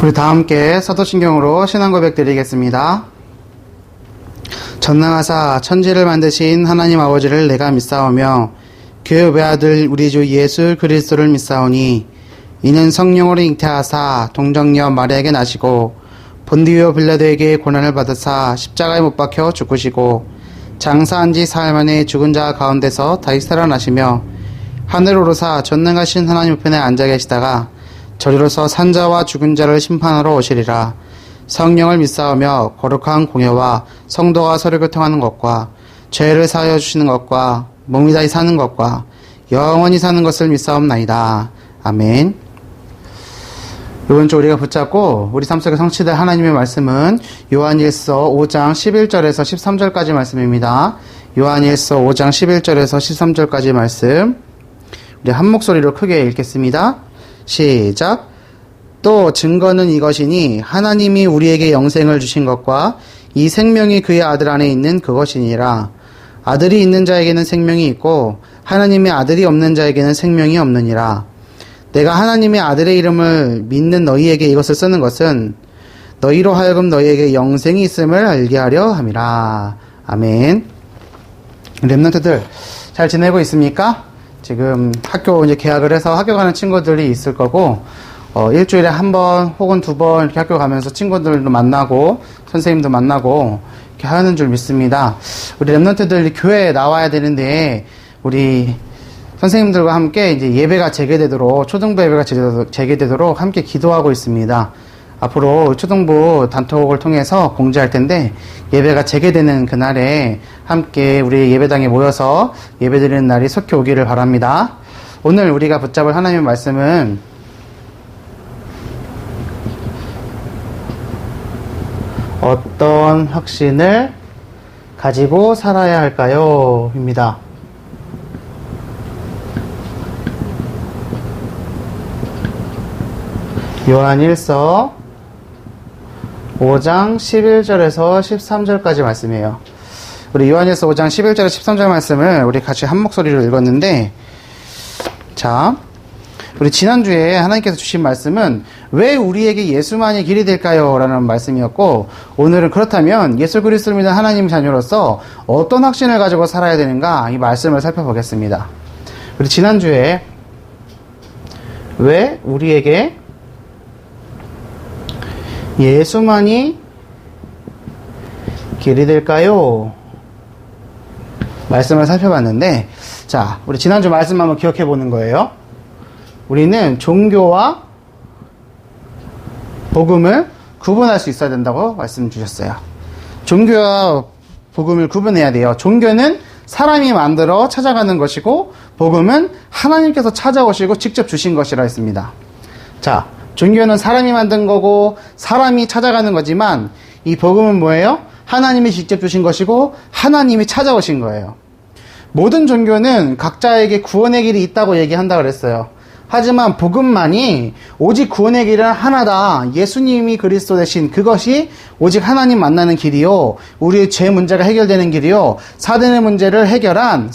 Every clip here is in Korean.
우리 다 함께 사도신경으로 신앙 고백 드리겠습니다. 전능하사 천지를 만드신 하나님 아버지를 내가 믿사오며 그 외아들 우리 주 예수 그리스도를 믿사오니 이는 성령으로 잉태하사 동정녀 마리아에게 나시고 본디오 빌라도에게 고난을 받으사 십자가에 못 박혀 죽으시고 장사한 지 사흘 만에 죽은 자 가운데서 다시 살아나시며 하늘 오르사 전능하신 하나님 우편에 앉아 계시다가 저리로서 산자와 죽은 자를 심판하러 오시리라. 성령을 믿사오며 거룩한 공예와 성도가 서로 교통하는 것과 죄를 사하여 주시는 것과 몸이 다시 사는 것과 영원히 사는 것을 믿사옵나이다. 아멘. 이번 주 우리가 붙잡고 우리 삶 속에 성취될 하나님의 말씀은 요한일서 5장 11절에서 13절까지 말씀입니다. 요한일서 5장 11절에서 13절까지 말씀 우리 한 목소리로 크게 읽겠습니다. 시작. 또 증거는 이것이니 하나님이 우리에게 영생을 주신 것과 이 생명이 그의 아들 안에 있는 그것이니라. 아들이 있는 자에게는 생명이 있고 하나님의 아들이 없는 자에게는 생명이 없느니라. 내가 하나님의 아들의 이름을 믿는 너희에게 이것을 쓰는 것은 너희로 하여금 너희에게 영생이 있음을 알게 하려 함이라. 아멘. 렘넌트들 잘 지내고 있습니까? 지금 학교 이제 개학을 해서 학교 가는 친구들이 있을 거고, 일주일에 한 번 혹은 두 번 이렇게 학교 가면서 친구들도 만나고, 선생님도 만나고, 이렇게 하는 줄 믿습니다. 우리 렘넌트들이 교회에 나와야 되는데, 우리 선생님들과 함께 이제 예배가 재개되도록, 초등부 예배가 재개되도록 함께 기도하고 있습니다. 앞으로 초등부 단톡을 통해서 공지할 텐데 예배가 재개되는 그날에 함께 우리 예배당에 모여서 예배드리는 날이 속히 오기를 바랍니다. 오늘 우리가 붙잡을 하나님의 말씀은 어떤 확신을 가지고 살아야 할까요? 입니다. 요한일서 5장 11절에서 13절까지 말씀이에요. 우리 요한일서 5장 11절에서 13절 말씀을 우리 같이 한 목소리로 읽었는데, 자, 우리 지난주에 하나님께서 주신 말씀은 왜 우리에게 예수만이 길이 될까요? 라는 말씀이었고, 오늘은 그렇다면 예수 그리스도를 믿는 하나님 자녀로서 어떤 확신을 가지고 살아야 되는가, 이 말씀을 살펴보겠습니다. 우리 지난주에 왜 우리에게 예수만이 길이 될까요? 말씀을 살펴봤는데, 자, 우리 지난주 말씀 한번 기억해 보는 거예요. 우리는 종교와 복음을 구분할 수 있어야 된다고 말씀 주셨어요. 종교와 복음을 구분해야 돼요. 종교는 사람이 만들어 찾아가는 것이고, 복음은 하나님께서 찾아오시고 직접 주신 것이라 했습니다. 자, 종교는 사람이 만든 거고 사람이 찾아가는 거지만 이 복음은 뭐예요? 하나님이 직접 주신 것이고 하나님이 찾아오신 거예요. 모든 종교는 각자에게 구원의 길이 있다고 얘기한다고 그랬어요. 하지만 복음만이 오직 구원의 길은 하나다. 예수님이 그리스도 되신 그것이 오직 하나님 만나는 길이요, 우리의 죄 문제가 해결되는 길이요, 사대의 문제를 해결한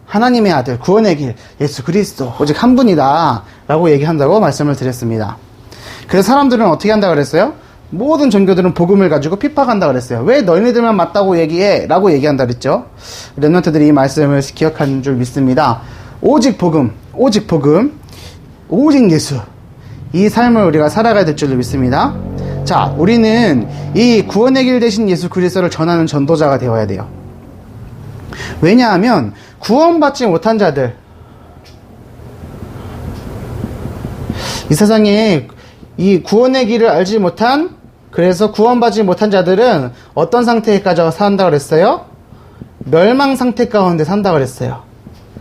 하나님의 아들, 구원의 길, 예수 그리스도, 오직 한 분이다 라고 얘기한다고 말씀을 드렸습니다. 그래서 사람들은 어떻게 한다고 그랬어요? 모든 종교들은 복음을 가지고 핍박한다고 그랬어요. 왜 너희들만 맞다고 얘기해? 라고 얘기한다고 그랬죠. 렘넌트들이 이 말씀을 기억하는 줄 믿습니다. 오직 복음, 오직 예수, 이 삶을 우리가 살아가야 될 줄 믿습니다. 자, 우리는 이 구원의 길 대신 예수 그리스도를 전하는 전도자가 되어야 돼요. 왜냐하면 구원받지 못한 자들, 이 세상에 이 구원의 길을 알지 못한, 그래서 구원받지 못한 자들은 어떤 상태까지 산다고 그랬어요? 멸망 상태 가운데 산다고 그랬어요.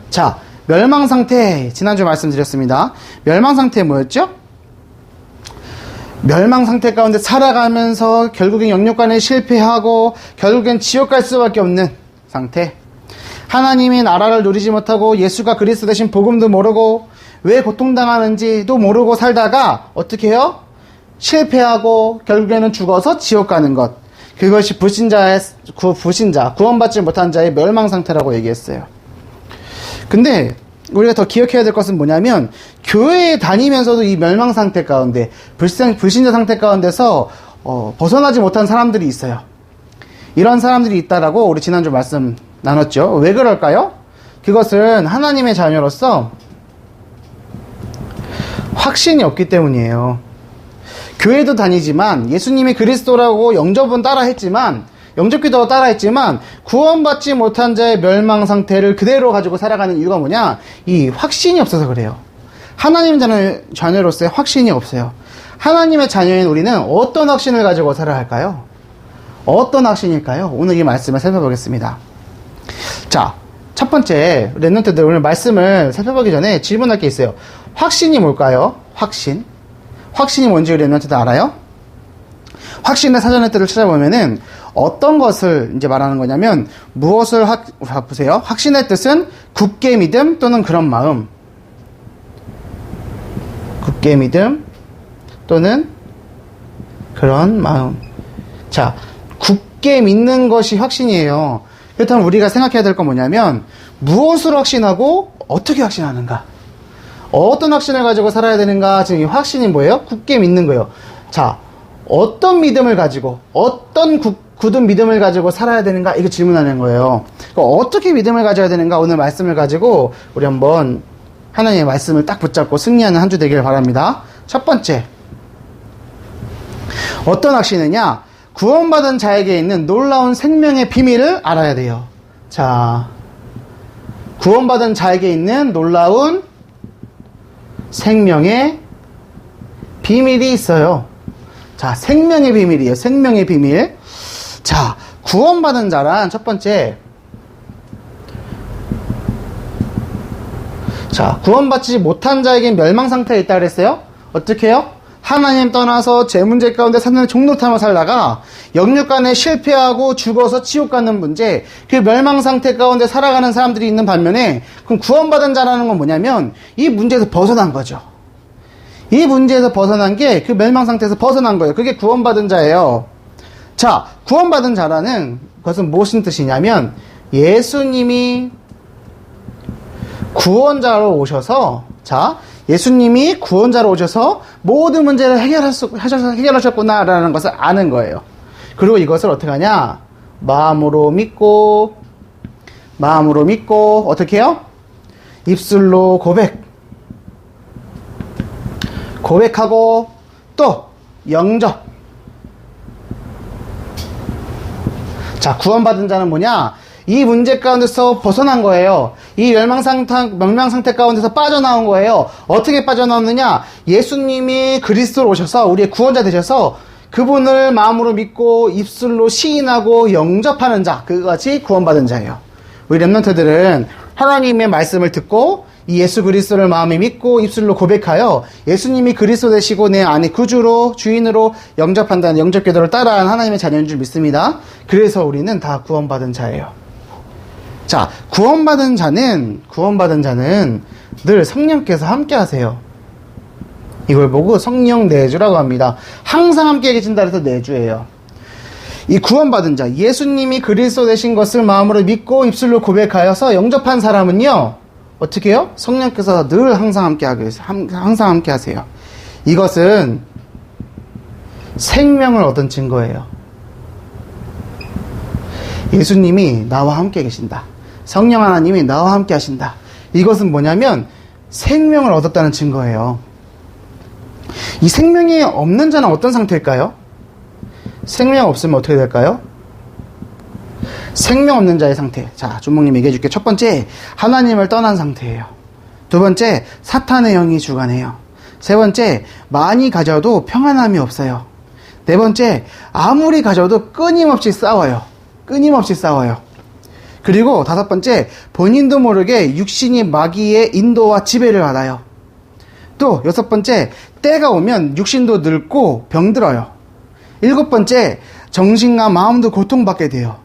자, 멸망 상태, 지난주 말씀드렸습니다. 멸망 상태 뭐였죠? 멸망 상태 가운데 살아가면서 결국엔 영육간에 실패하고 결국엔 지옥 갈 수밖에 없는 상태. 하나님의 나라를 누리지 못하고 예수가 그리스도 되신 복음도 모르고 왜 고통당하는지도 모르고 살다가 어떻게 해요? 실패하고 결국에는 죽어서 지옥 가는 것. 그것이 불신자, 구원받지 못한 자의 멸망 상태라고 얘기했어요. 근데 우리가 더 기억해야 될 것은 뭐냐면, 교회에 다니면서도 이 멸망 상태 가운데, 불신자 상태 가운데서 벗어나지 못한 사람들이 있어요. 이런 사람들이 있다라고 우리 지난주 말씀 나눴죠. 왜 그럴까요? 그것은 하나님의 자녀로서 확신이 없기 때문이에요. 교회도 다니지만 예수님이 그리스도라고 영접은 따라했지만, 영접기도 따라했지만 구원받지 못한 자의 멸망 상태를 그대로 가지고 살아가는 이유가 뭐냐? 이 확신이 없어서 그래요. 하나님 자녀로서의 확신이 없어요. 하나님의 자녀인 우리는 어떤 확신을 가지고 살아야 할까요? 어떤 확신일까요? 오늘 이 말씀을 살펴보겠습니다. 자, 첫 번째, 랩런트들 오늘 말씀을 살펴보기 전에 질문할 게 있어요. 확신이 뭘까요? 확신. 확신이 뭔지 우리 랩런트들 알아요? 확신의 사전의 뜻을 찾아보면은 어떤 것을 이제 말하는 거냐면, 무엇을 보세요. 확신의 뜻은 굳게 믿음 또는 그런 마음. 굳게 믿음 또는 그런 마음. 자, 굳게 믿는 것이 확신이에요. 그렇다면 우리가 생각해야 될 건 뭐냐면, 무엇을 확신하고 어떻게 확신하는가? 어떤 확신을 가지고 살아야 되는가? 지금 이 확신이 뭐예요? 굳게 믿는 거예요. 자, 어떤 믿음을 가지고, 어떤 굳은 믿음을 가지고 살아야 되는가? 이거 질문하는 거예요. 어떻게 믿음을 가져야 되는가? 오늘 말씀을 가지고 우리 한번 하나님의 말씀을 딱 붙잡고 승리하는 한 주 되기를 바랍니다. 첫 번째, 어떤 확신이냐? 구원받은 자에게 있는 놀라운 생명의 비밀을 알아야 돼요. 자, 구원받은 자에게 있는 놀라운 생명의 비밀이 있어요. 자, 생명의 비밀이에요. 생명의 비밀. 자, 구원받은 자란 첫 번째, 자, 구원받지 못한 자에겐 멸망 상태에 있다 그랬어요? 어떻게 해요? 하나님 떠나서 제 문제 가운데 사는 종노릇하며 살다가 영육간에 실패하고 죽어서 지옥 가는 문제, 그 멸망 상태 가운데 살아가는 사람들이 있는 반면에, 그럼 구원받은 자라는 건 뭐냐면 이 문제에서 벗어난 거죠. 이 문제에서 벗어난 게 그 멸망 상태에서 벗어난 거예요. 그게 구원받은 자예요. 자, 구원받은 자라는 것은 무슨 뜻이냐면, 예수님이 구원자로 오셔서, 자, 예수님이 구원자로 오셔서 모든 문제를 해결하셨구나라는 것을 아는 거예요. 그리고 이것을 어떻게 하냐? 마음으로 믿고, 어떻게 해요? 입술로 고백하고, 또 영접. 자, 구원받은 자는 뭐냐? 이 문제 가운데서 벗어난 거예요. 이 멸망 상태 가운데서 빠져나온 거예요. 어떻게 빠져나왔느냐? 예수님이 그리스도로 오셔서 우리의 구원자 되셔서 그분을 마음으로 믿고 입술로 시인하고 영접하는 자, 그것이 구원받은 자예요. 우리 랩런트들은 하나님의 말씀을 듣고 이 예수 그리스도를 마음에 믿고 입술로 고백하여 예수님이 그리스도 되시고 내 안에 구주로 주인으로 영접한다는 영접 기도를 따라한 하나님의 자녀인 줄 믿습니다. 그래서 우리는 다 구원받은 자예요. 자, 구원받은 자는 늘 성령께서 함께 하세요. 이걸 보고 성령 내주라고 합니다. 항상 함께 계신다 해서 내주예요. 이 구원받은 자, 예수님이 그리스도 되신 것을 마음으로 믿고 입술로 고백하여서 영접한 사람은요, 어떻게 해요? 성령께서 늘 항상 함께 하세요. 이것은 생명을 얻은 증거예요. 예수님이 나와 함께 계신다. 성령 하나님이 나와 함께 하신다. 이것은 뭐냐면 생명을 얻었다는 증거예요. 이 생명이 없는 자는 어떤 상태일까요? 생명 없으면 어떻게 될까요? 생명 없는 자의 상태. 자, 주목님 얘기해 줄게. 첫 번째, 하나님을 떠난 상태예요. 두 번째, 사탄의 영이 주관해요. 세 번째, 많이 가져도 평안함이 없어요. 네 번째, 아무리 가져도 끊임없이 싸워요. 그리고 다섯 번째, 본인도 모르게 육신이 마귀의 인도와 지배를 받아요. 또 여섯 번째, 때가 오면 육신도 늙고 병들어요. 일곱 번째, 정신과 마음도 고통받게 돼요.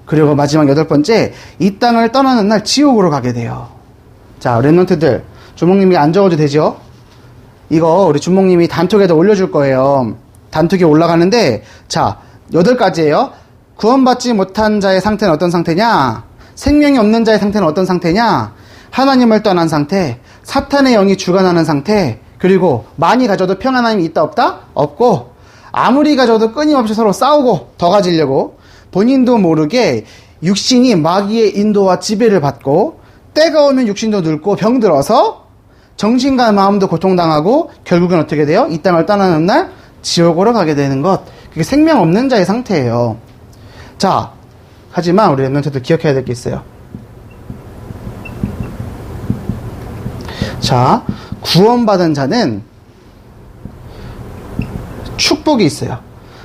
그리고 마지막 여덟 번째, 이 땅을 떠나는 날 지옥으로 가게 돼요. 자, 랩런트들, 주목님이 안 적어도 되죠? 이거 우리 주목님이 단톡에다 올려줄 거예요. 단톡에 올라가는데, 자, 8가지예요. 구원받지 못한 자의 상태는 어떤 상태냐? 생명이 없는 자의 상태는 어떤 상태냐? 하나님을 떠난 상태, 사탄의 영이 주관하는 상태, 그리고 많이 가져도 평안함이 있다 없다? 없고, 아무리 가져도 끊임없이 서로 싸우고 더 가지려고 본인도 모르게 육신이 마귀의 인도와 지배를 받고 때가 오면 육신도 늙고 병들어서 정신과 마음도 고통당하고 결국은 어떻게 돼요? 이 땅을 떠나는 날 지옥으로 가게 되는 것. 그게 생명 없는 자의 상태예요. 자, 하지만 우리 랩런트들 기억해야 될 게 있어요. 자, 구원받은 자는 축복이 있어요.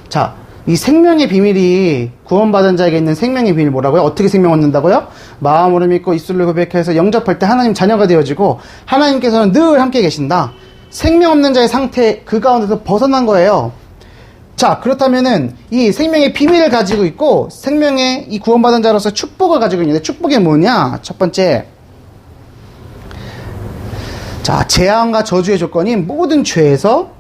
자, 이 생명의 비밀이 구원받은 자에게 있는 생명의 비밀 뭐라고요? 어떻게 생명 얻는다고요? 마음으로 믿고 입술로 고백해서 영접할 때 하나님 자녀가 되어지고 하나님께서는 늘 함께 계신다. 생명 없는 자의 상태 그 가운데서 벗어난 거예요. 자, 그렇다면은 이 생명의 비밀을 가지고 있고 생명의 이 구원받은 자로서 축복을 가지고 있는데 축복이 뭐냐? 첫 번째, 자, 재앙과 저주의 조건인 모든 죄에서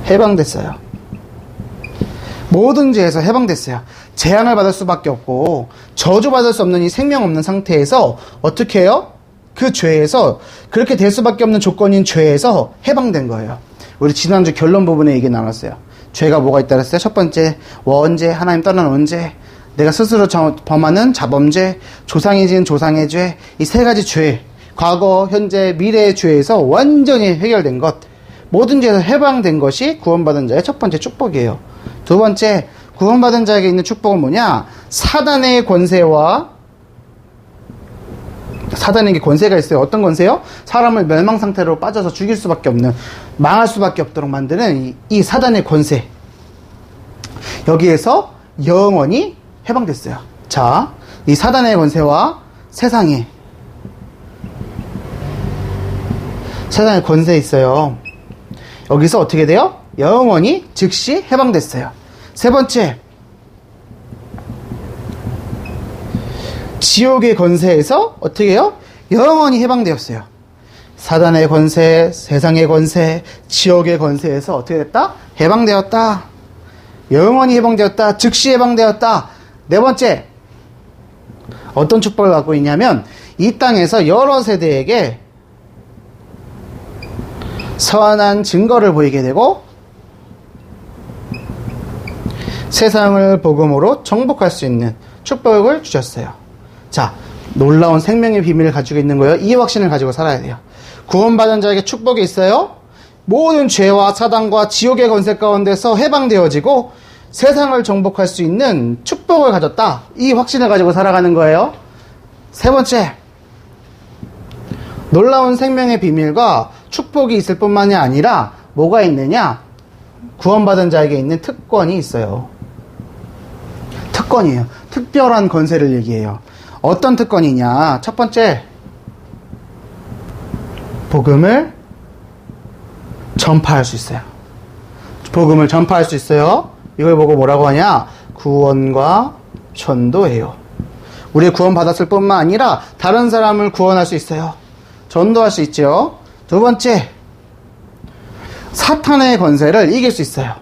해방됐어요. 모든 죄에서 해방됐어요. 재앙을 받을 수밖에 없고 저주받을 수 없는 이 생명 없는 상태에서 어떻게 해요? 그 죄에서 그렇게 될 수밖에 없는 조건인 죄에서 해방된 거예요. 우리 지난주 결론 부분에 얘기 나눴어요. 죄가 뭐가 있다 그랬어요? 첫 번째, 원죄, 하나님 떠난 원죄, 내가 스스로 범하는 자범죄, 조상이 지은 조상의 죄, 이 세 가지 죄, 과거, 현재, 미래의 죄에서 완전히 해결된 것, 모든 죄에서 해방된 것이 구원받은 자의 첫 번째 축복이에요. 두 번째, 구원받은 자에게 있는 축복은 뭐냐? 사단의 권세와, 사단에게 권세가 있어요. 어떤 권세요? 사람을 멸망 상태로 빠져서 죽일 수밖에 없는, 망할 수밖에 없도록 만드는 이 사단의 권세. 여기에서 영원히 해방됐어요. 자, 이 사단의 권세와 세상의 권세 있어요. 여기서 어떻게 돼요? 영원히 즉시 해방됐어요. 세 번째, 지옥의 권세에서 어떻게 해요? 영원히 해방되었어요. 사단의 권세, 세상의 권세, 지옥의 권세에서 어떻게 됐다? 해방되었다. 영원히 해방되었다. 즉시 해방되었다. 네 번째, 어떤 축복을 갖고 있냐면 이 땅에서 여러 세대에게 선한 증거를 보이게 되고 세상을 복음으로 정복할 수 있는 축복을 주셨어요. 자, 놀라운 생명의 비밀을 가지고 있는 거예요. 이 확신을 가지고 살아야 돼요. 구원받은 자에게 축복이 있어요. 모든 죄와 사단과 지옥의 권세 가운데서 해방되어지고 세상을 정복할 수 있는 축복을 가졌다. 이 확신을 가지고 살아가는 거예요. 세 번째, 놀라운 생명의 비밀과 축복이 있을 뿐만이 아니라 뭐가 있느냐? 구원받은 자에게 있는 특권이 있어요. 특권이에요. 특별한 권세를 얘기해요. 어떤 특권이냐? 첫 번째, 복음을 전파할 수 있어요. 복음을 전파할 수 있어요. 이걸 보고 뭐라고 하냐? 구원과 전도예요. 우리 구원받았을 뿐만 아니라 다른 사람을 구원할 수 있어요. 전도할 수 있죠. 두 번째, 사탄의 권세를 이길 수 있어요.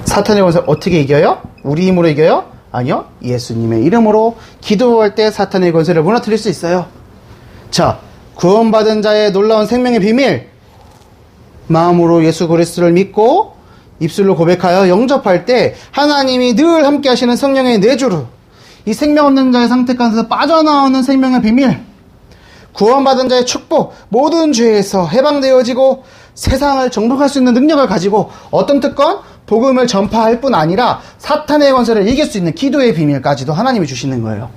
사탄의 권세 어떻게 이겨요? 우리 힘으로 이겨요? 아니요. 예수님의 이름으로 기도할 때 사탄의 권세를 무너뜨릴 수 있어요. 자, 구원받은 자의 놀라운 생명의 비밀, 마음으로 예수 그리스도를 믿고 입술로 고백하여 영접할 때 하나님이 늘 함께 하시는 성령의 내주로 이 생명 없는 자의 상태 가운데서 빠져나오는 생명의 비밀, 구원받은 자의 축복, 모든 죄에서 해방되어지고 세상을 정복할 수 있는 능력을 가지고 어떤 특권? 복음을 전파할 뿐 아니라 사탄의 권세를 이길 수 있는 기도의 비밀까지도 하나님이 주시는 거예요.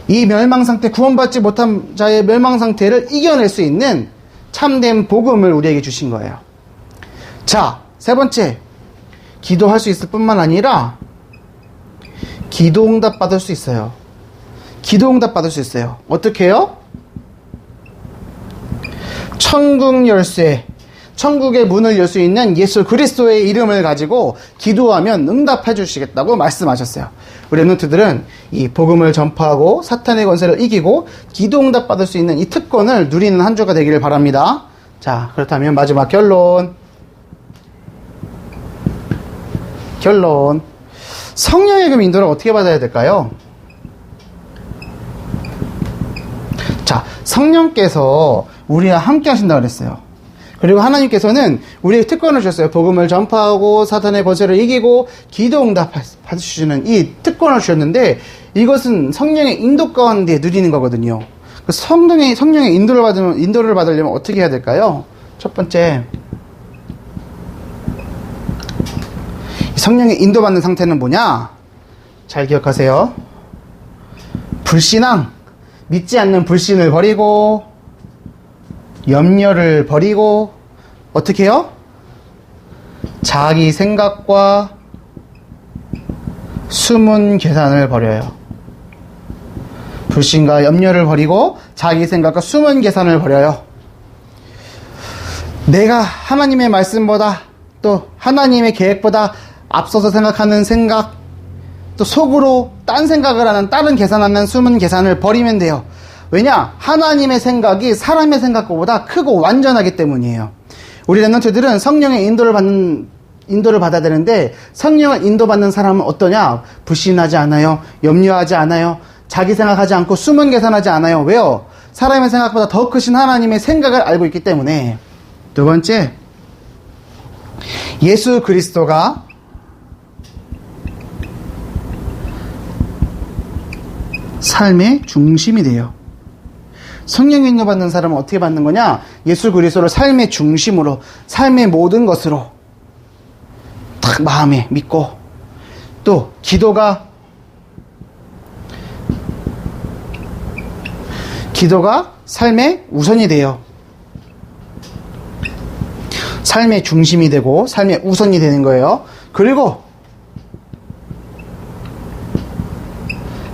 이 멸망 상태, 구원받지 못한 자의 멸망 상태를 이겨낼 수 있는 참된 복음을 우리에게 주신 거예요. 자, 세 번째, 기도할 수 있을 뿐만 아니라 기도응답 받을 수 있어요. 기도응답 받을 수 있어요. 어떻게 해요? 천국 열쇠, 천국의 문을 열 수 있는 예수 그리스도의 이름을 가지고 기도하면 응답해 주시겠다고 말씀하셨어요. 우리 랩런트들은 이 복음을 전파하고 사탄의 권세를 이기고 기도응답 받을 수 있는 이 특권을 누리는 한 주가 되기를 바랍니다. 자, 그렇다면 마지막 결론. 성령의 그 인도를 어떻게 받아야 될까요? 자, 성령께서 우리와 함께 하신다고 그랬어요. 그리고 하나님께서는 우리에게 특권을 주셨어요. 복음을 전파하고 사탄의 권세를 이기고 기도 응답 받으시는 이 특권을 주셨는데, 이것은 성령의 인도 가운데 누리는 거거든요. 그 성령의 인도를 받으려면 어떻게 해야 될까요? 첫 번째, 성령의 인도받는 상태는 뭐냐? 잘 기억하세요. 불신앙, 믿지 않는 불신을 버리고, 염려를 버리고, 어떻게 해요? 자기 생각과 숨은 계산을 버려요. 불신과 염려를 버리고 자기 생각과 숨은 계산을 버려요. 내가 하나님의 말씀보다, 또 하나님의 계획보다 앞서서 생각하는 생각, 또 속으로 딴 생각을 하는, 다른 계산하는 숨은 계산을 버리면 돼요. 왜냐? 하나님의 생각이 사람의 생각보다 크고 완전하기 때문이에요. 우리 랩런트들은 성령의 인도를 받아야 되는데, 성령을 인도받는 사람은 어떠냐? 불신하지 않아요. 염려하지 않아요. 자기 생각하지 않고 숨은 계산하지 않아요. 왜요? 사람의 생각보다 더 크신 하나님의 생각을 알고 있기 때문에. 두 번째, 예수 그리스도가 삶의 중심이 돼요. 성령의 인도받는 사람은 어떻게 받는 거냐? 예수 그리스도를 삶의 중심으로, 삶의 모든 것으로 딱 마음에 믿고, 또 기도가 삶의 우선이 돼요. 삶의 중심이 되고 삶의 우선이 되는 거예요. 그리고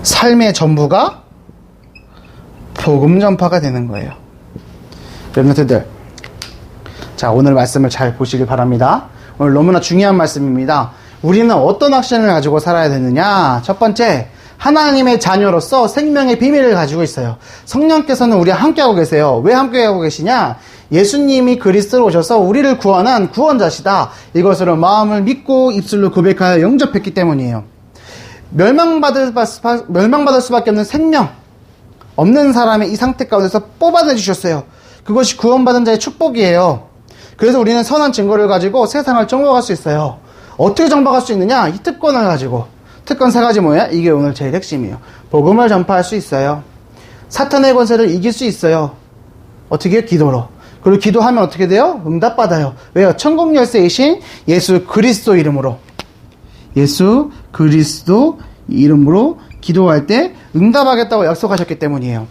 삶의 전부가 복음 전파가 되는 거예요. 여러분들, 자, 오늘 말씀을 잘 보시길 바랍니다. 오늘 너무나 중요한 말씀입니다. 우리는 어떤 확신을 가지고 살아야 되느냐? 첫 번째, 하나님의 자녀로서 생명의 비밀을 가지고 있어요. 성령께서는 우리와 함께하고 계세요. 왜 함께하고 계시냐? 예수님이 그리스도로 오셔서 우리를 구원한 구원자시다. 이것으로 마음을 믿고 입술로 고백하여 영접했기 때문이에요. 멸망받을 수밖에 없는 생명 없는 사람의 이 상태 가운데서 뽑아내주셨어요. 그것이 구원받은 자의 축복이에요. 그래서 우리는 선한 증거를 가지고 세상을 정복할 수 있어요. 어떻게 정복할 수 있느냐? 이 특권을 가지고. 특권 세 가지 뭐야? 이게 오늘 제일 핵심이에요. 복음을 전파할 수 있어요. 사탄의 권세를 이길 수 있어요. 어떻게 해요? 기도로. 그리고 기도하면 어떻게 돼요? 응답받아요. 왜요? 천국 열쇠이신 예수 그리스도 이름으로. 예수 그리스도 이름으로 기도할 때 응답하겠다고 약속하셨기 때문이에요.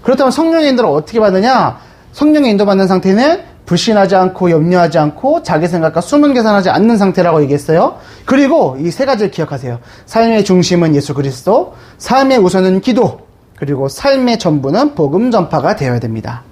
그렇다면 성령의 인도를 어떻게 받느냐? 성령의 인도받는 상태는 불신하지 않고 염려하지 않고 자기 생각과 숨은 계산하지 않는 상태라고 얘기했어요. 그리고 이 세 가지를 기억하세요. 삶의 중심은 예수 그리스도, 삶의 우선은 기도, 그리고 삶의 전부는 복음 전파가 되어야 됩니다.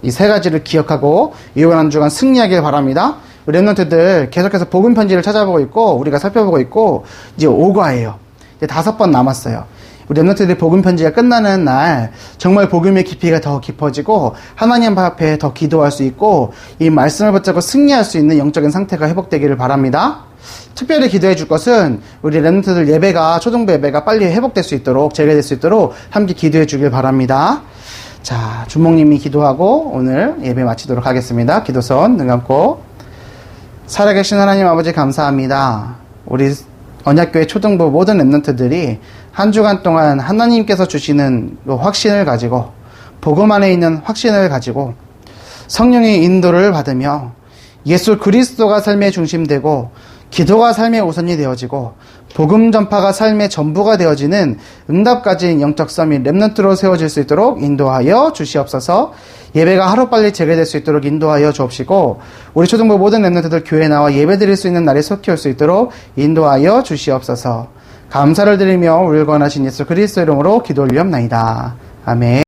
이 세 가지를 기억하고 이번 한 주간 승리하길 바랍니다. 우리 랩런트들 계속해서 복음 편지를 찾아보고 있고 우리가 살펴보고 있고 이제 5과예요. 이제 5번 남았어요. 우리 랩런트들의 복음 편지가 끝나는 날 정말 복음의 깊이가 더 깊어지고 하나님 앞에 더 기도할 수 있고 이 말씀을 붙잡고 승리할 수 있는 영적인 상태가 회복되기를 바랍니다. 특별히 기도해 줄 것은 우리 랩런트들 예배가, 초등부 예배가 빨리 회복될 수 있도록, 재개될 수 있도록 함께 기도해 주길 바랍니다. 자, 주목님이 기도하고 오늘 예배 마치도록 하겠습니다. 기도선 눈 감고. 살아계신 하나님 아버지 감사합니다. 우리 언약교회 초등부 모든 랩런트들이 한 주간 동안 하나님께서 주시는 확신을 가지고, 복음 안에 있는 확신을 가지고 성령의 인도를 받으며 예수 그리스도가 삶의 중심되고 기도가 삶의 우선이 되어지고 복음 전파가 삶의 전부가 되어지는 응답 가진 영적 서밋 랩런트로 세워질 수 있도록 인도하여 주시옵소서. 예배가 하루빨리 재개될 수 있도록 인도하여 주옵시고 우리 초등부 모든 랩런트들 교회에 나와 예배 드릴 수 있는 날이 속히 올 수 있도록 인도하여 주시옵소서. 감사를 드리며 우리를 구원하신 예수 그리스도 이름으로 기도 올리옵나이다. 아멘.